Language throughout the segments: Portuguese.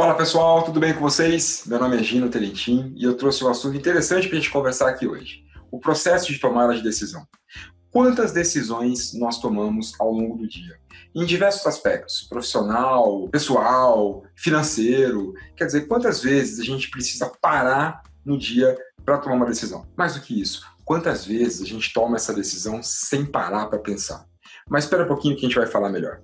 Fala pessoal, tudo bem com vocês? Meu nome é Gino Terentin e eu trouxe um assunto interessante para a gente conversar aqui hoje. O processo de tomada de decisão. Quantas decisões nós tomamos ao longo do dia? Em diversos aspectos, profissional, pessoal, financeiro. Quer dizer, quantas vezes a gente precisa parar no dia para tomar uma decisão? Mais do que isso, quantas vezes a gente toma essa decisão sem parar para pensar? Mas espera um pouquinho que a gente vai falar melhor.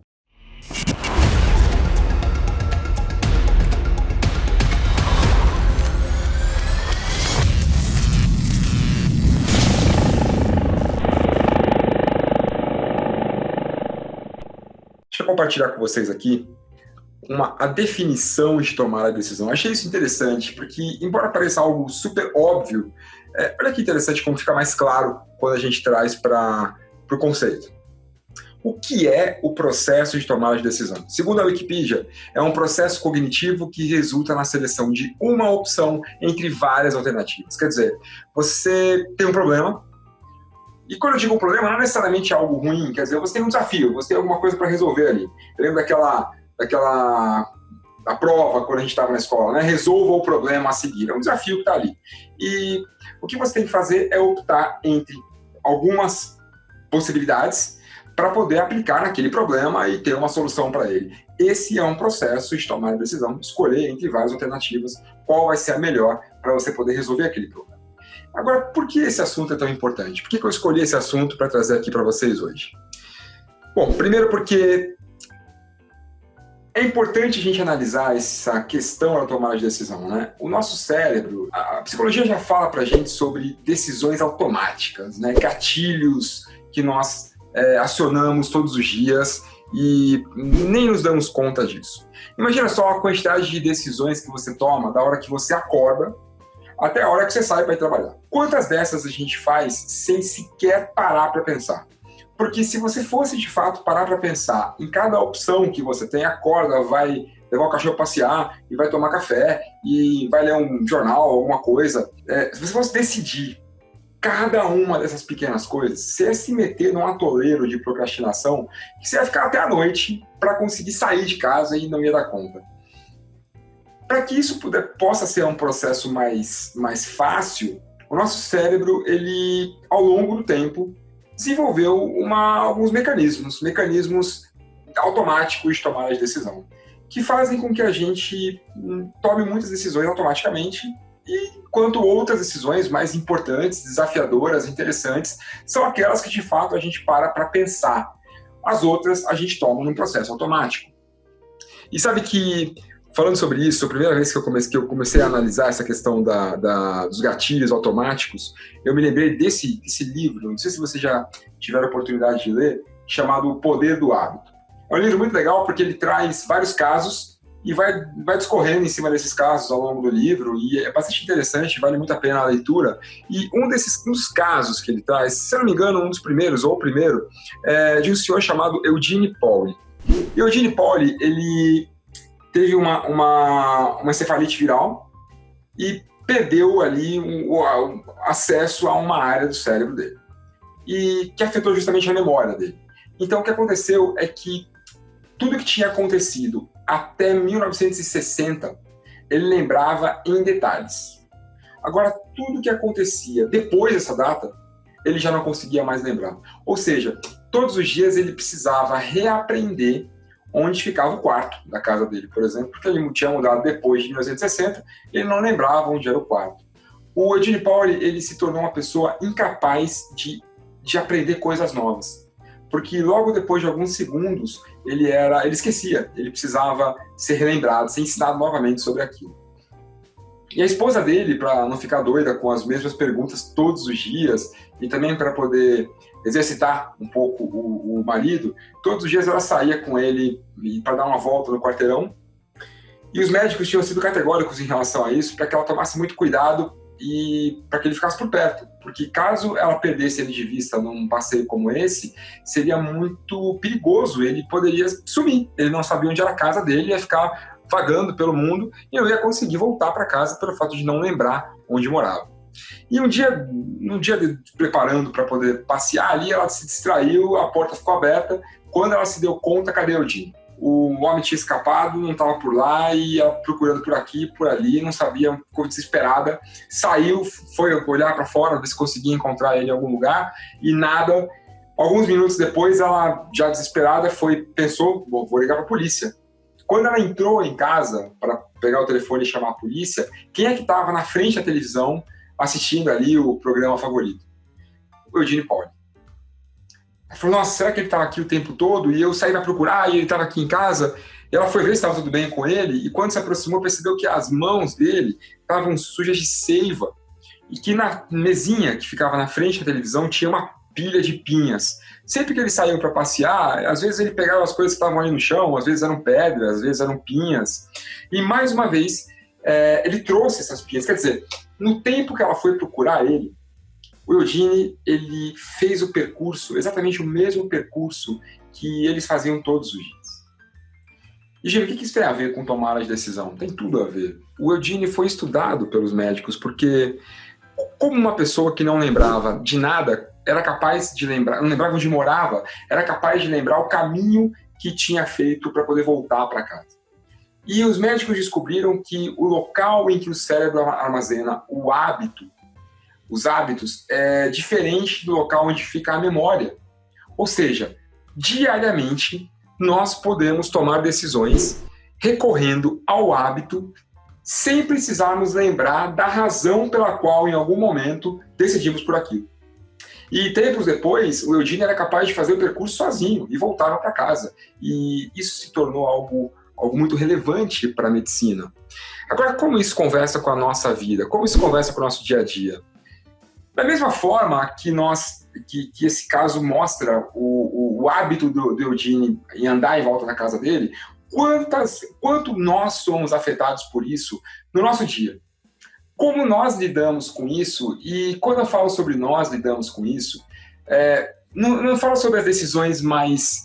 Deixa eu compartilhar com vocês aqui a definição de tomar a decisão. Achei isso interessante, porque, embora pareça algo super óbvio, olha que interessante como fica mais claro quando a gente traz para o conceito. O que é o processo de tomada de decisão? Segundo a Wikipedia, é um processo cognitivo que resulta na seleção de uma opção entre várias alternativas. Quer dizer, você tem um problema, e quando eu digo um problema, não é necessariamente algo ruim, quer dizer, você tem um desafio, você tem alguma coisa para resolver ali. Eu lembro da prova quando a gente estava na escola, né? Resolva o problema a seguir, é um desafio que está ali. E o que você tem que fazer é optar entre algumas possibilidades para poder aplicar naquele problema e ter uma solução para ele. Esse é um processo de tomar a decisão, escolher entre várias alternativas qual vai ser a melhor para você poder resolver aquele problema. Agora, por que esse assunto é tão importante? Por que eu escolhi esse assunto para trazer aqui para vocês hoje? Bom, primeiro porque é importante a gente analisar essa questão da tomada de decisão, né? O nosso cérebro, a psicologia já fala para a gente sobre decisões automáticas, né? Gatilhos que nós acionamos todos os dias e nem nos damos conta disso. Imagina só a quantidade de decisões que você toma da hora que você acorda até a hora que você sai para ir trabalhar. Quantas dessas a gente faz sem sequer parar para pensar? Porque se você fosse, de fato, parar para pensar em cada opção que você tem, acorda, vai levar o cachorro passear e vai tomar café e vai ler um jornal, alguma coisa, se você fosse decidir cada uma dessas pequenas coisas, você ia se meter num atoleiro de procrastinação que você ia ficar até a noite para conseguir sair de casa e não ia dar conta. Para que isso possa ser um processo mais fácil, o nosso cérebro, ele, ao longo do tempo, desenvolveu alguns mecanismos automáticos de tomada de decisão, que fazem com que a gente tome muitas decisões automaticamente, enquanto outras decisões mais importantes, desafiadoras, interessantes, são aquelas que, de fato, a gente para pensar. As outras, a gente toma num processo automático. E sabe que, falando sobre isso, a primeira vez que eu comecei a analisar essa questão dos gatilhos automáticos, eu me lembrei desse livro, não sei se vocês já tiveram a oportunidade de ler, chamado O Poder do Hábito. É um livro muito legal porque ele traz vários casos e vai discorrendo em cima desses casos ao longo do livro, e é bastante interessante, vale muito a pena a leitura. E um dos casos que ele traz, se eu não me engano, um dos primeiros, ou o primeiro, é de um senhor chamado Eugene Pauly. E Eugene Pauly, ele teve uma encefalite viral e perdeu ali o acesso a uma área do cérebro dele, e que afetou justamente a memória dele. Então, o que aconteceu é que tudo que tinha acontecido até 1960, ele lembrava em detalhes. Agora, tudo que acontecia depois dessa data, ele já não conseguia mais lembrar. Ou seja, todos os dias ele precisava reaprender onde ficava o quarto da casa dele, por exemplo, porque ele tinha mudado depois de 1960, ele não lembrava onde era o quarto. O Eugene Pauly, ele se tornou uma pessoa incapaz de aprender coisas novas, porque logo depois de alguns segundos, ele esquecia, ele precisava ser relembrado, ser ensinado novamente sobre aquilo. E a esposa dele, para não ficar doida com as mesmas perguntas todos os dias, e também para poder exercitar um pouco o marido, todos os dias ela saía com ele para dar uma volta no quarteirão, e os médicos tinham sido categóricos em relação a isso, para que ela tomasse muito cuidado e para que ele ficasse por perto, porque caso ela perdesse ele de vista num passeio como esse, seria muito perigoso, ele poderia sumir, ele não sabia onde era a casa dele, ia ficar vagando pelo mundo e não ia conseguir voltar para casa pelo fato de não lembrar onde morava. E um dia preparando para poder passear ali, ela se distraiu, a porta ficou aberta, quando ela se deu conta, cadê o Eugene? o homem tinha escapado, não estava por lá, e ia procurando por aqui, por ali, não sabia, ficou desesperada, saiu, foi olhar para fora, ver se conseguia encontrar ele em algum lugar, e nada. Alguns minutos depois, ela, já desesperada, pensou, vou ligar para a polícia. Quando ela entrou em casa para pegar o telefone e chamar a polícia, quem é que estava na frente da televisão assistindo ali o programa favorito? O Eugene Pauly. Ela falou, nossa, será que ele estava aqui o tempo todo? E eu saí para procurar e ele estava aqui em casa. E ela foi ver se estava tudo bem com ele, e quando se aproximou, percebeu que as mãos dele estavam sujas de seiva, e que na mesinha que ficava na frente da televisão tinha uma pilha de pinhas. Sempre que ele saiu para passear, às vezes ele pegava as coisas que estavam ali no chão, às vezes eram pedras, às vezes eram pinhas. E mais uma vez, ele trouxe essas pinhas. Quer dizer, no tempo que ela foi procurar ele, o Eugene, ele fez o percurso, exatamente o mesmo percurso que eles faziam todos os dias. E, Gino, o que isso tem a ver com tomar a decisão? Tem tudo a ver. O Eugene foi estudado pelos médicos porque, como uma pessoa que não lembrava de nada, era capaz de lembrar, não lembrava onde morava, era capaz de lembrar o caminho que tinha feito para poder voltar para casa. E os médicos descobriram que o local em que o cérebro armazena os hábitos, é diferente do local onde fica a memória. Ou seja, diariamente, nós podemos tomar decisões recorrendo ao hábito sem precisarmos lembrar da razão pela qual, em algum momento, decidimos por aquilo. E tempos depois, o Eugene era capaz de fazer o percurso sozinho e voltava para casa. E isso se tornou algo muito relevante para a medicina. Agora, como isso conversa com a nossa vida? Como isso conversa com o nosso dia a dia? Da mesma forma que esse caso mostra o hábito do Eugene em andar em volta da casa dele, quanto nós somos afetados por isso no nosso dia? Como nós lidamos com isso? E quando eu falo sobre nós lidamos com isso, não falo sobre as decisões mais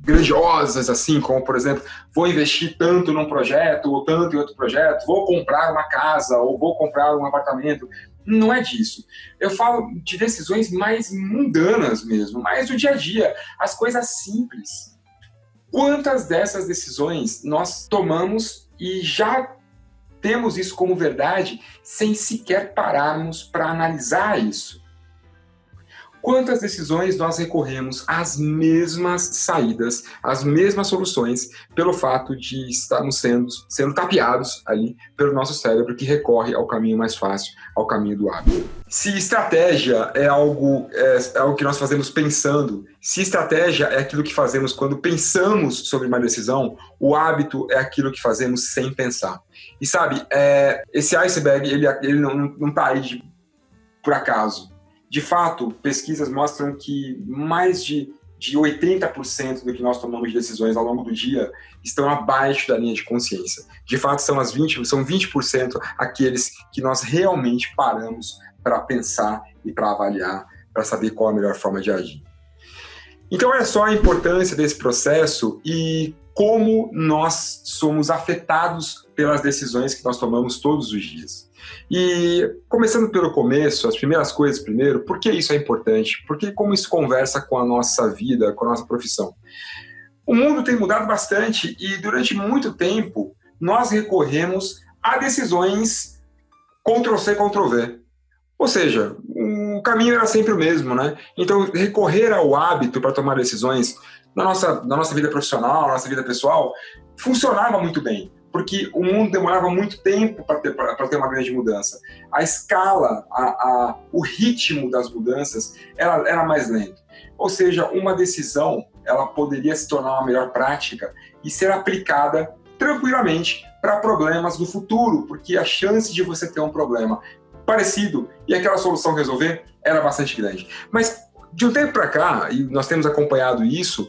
grandiosas, assim, como, por exemplo, vou investir tanto num projeto, ou tanto em outro projeto, vou comprar uma casa, ou vou comprar um apartamento. Não é disso. Eu falo de decisões mais mundanas mesmo, mais do dia a dia, as coisas simples. Quantas dessas decisões nós tomamos e já temos isso como verdade sem sequer pararmos para analisar isso? Quantas decisões nós recorremos às mesmas saídas, às mesmas soluções, pelo fato de estarmos sendo tapeados ali pelo nosso cérebro, que recorre ao caminho mais fácil, ao caminho do hábito. Se estratégia é algo que nós fazemos pensando, se estratégia é aquilo que fazemos quando pensamos sobre uma decisão, o hábito é aquilo que fazemos sem pensar. E sabe, esse iceberg, ele não está aí por acaso. De fato, pesquisas mostram que mais de 80% do que nós tomamos de decisões ao longo do dia estão abaixo da linha de consciência. De fato, são 20% aqueles que nós realmente paramos para pensar e para avaliar, para saber qual a melhor forma de agir. Então, olha só a importância desse processo e como nós somos afetados pelas decisões que nós tomamos todos os dias. E começando pelo começo, as primeiras coisas primeiro, por que isso é importante? Porque como isso conversa com a nossa vida, com a nossa profissão? O mundo tem mudado bastante e durante muito tempo nós recorremos a decisões Ctrl+C, Ctrl+V. Ou seja, o caminho era sempre o mesmo, né? Então, recorrer ao hábito para tomar decisões na nossa vida profissional, na nossa vida pessoal, funcionava muito bem, porque o mundo demorava muito tempo para ter uma grande mudança. A escala, o ritmo das mudanças era mais lento. Ou seja, uma decisão ela poderia se tornar uma melhor prática e ser aplicada tranquilamente para problemas do futuro, porque a chance de você ter um problema parecido e aquela solução resolver era bastante grande. Mas de um tempo para cá, e nós temos acompanhado isso,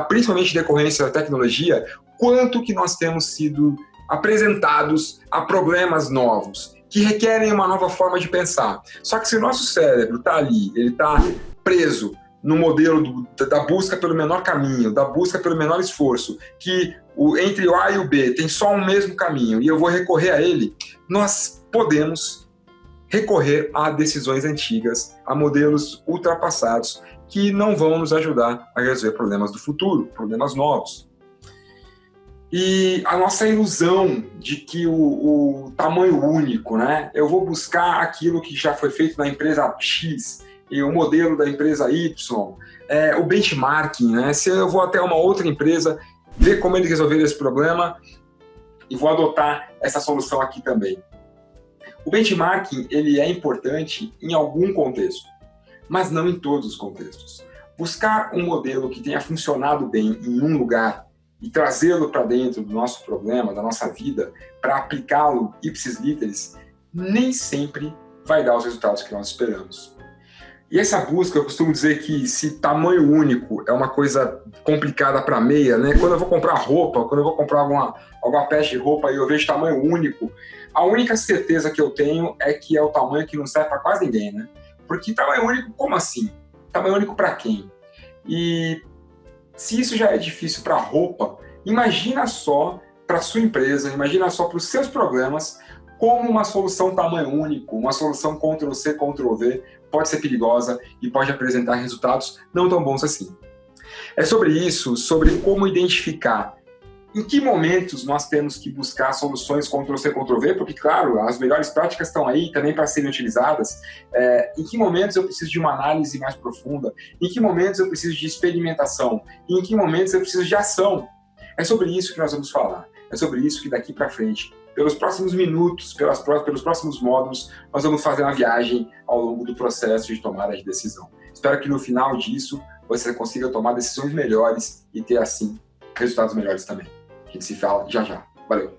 principalmente em decorrência da tecnologia, quanto que nós temos sido apresentados a problemas novos, que requerem uma nova forma de pensar. Só que se o nosso cérebro está ali, ele está preso no modelo da busca pelo menor caminho, da busca pelo menor esforço, que entre o A e o B tem só um mesmo caminho, e eu vou recorrer a ele, nós podemos recorrer a decisões antigas, a modelos ultrapassados, que não vão nos ajudar a resolver problemas do futuro, problemas novos. E a nossa ilusão de que o tamanho único, né? Eu vou buscar aquilo que já foi feito na empresa X e o modelo da empresa Y, o benchmarking, né? Se eu vou até uma outra empresa, ver como eles resolveram esse problema e vou adotar essa solução aqui também. O benchmarking, ele é importante em algum contexto, mas não em todos os contextos. Buscar um modelo que tenha funcionado bem em um lugar e trazê-lo para dentro do nosso problema, da nossa vida, para aplicá-lo ipsis literis, nem sempre vai dar os resultados que nós esperamos. E essa busca, eu costumo dizer que se tamanho único é uma coisa complicada para meia, né? Quando eu vou comprar roupa, quando eu vou comprar alguma peça de roupa e eu vejo tamanho único, a única certeza que eu tenho é que é o tamanho que não serve para quase ninguém, né? Porque tamanho único, como assim? Tamanho único para quem? E se isso já é difícil para roupa, imagina só para sua empresa, imagina só para os seus problemas, como uma solução tamanho único, uma solução Ctrl+C, Ctrl+V, pode ser perigosa e pode apresentar resultados não tão bons assim. É sobre isso, sobre como identificar em que momentos nós temos que buscar soluções Ctrl+C, Ctrl+V, porque, claro, as melhores práticas estão aí também para serem utilizadas. Em que momentos eu preciso de uma análise mais profunda? Em que momentos eu preciso de experimentação? E em que momentos eu preciso de ação? É sobre isso que nós vamos falar. É sobre isso que daqui para frente, pelos próximos minutos, pelos próximos módulos, nós vamos fazer uma viagem ao longo do processo de tomada de decisão. Espero que no final disso você consiga tomar decisões melhores e ter, assim, resultados melhores também. A gente se fala já já. Valeu!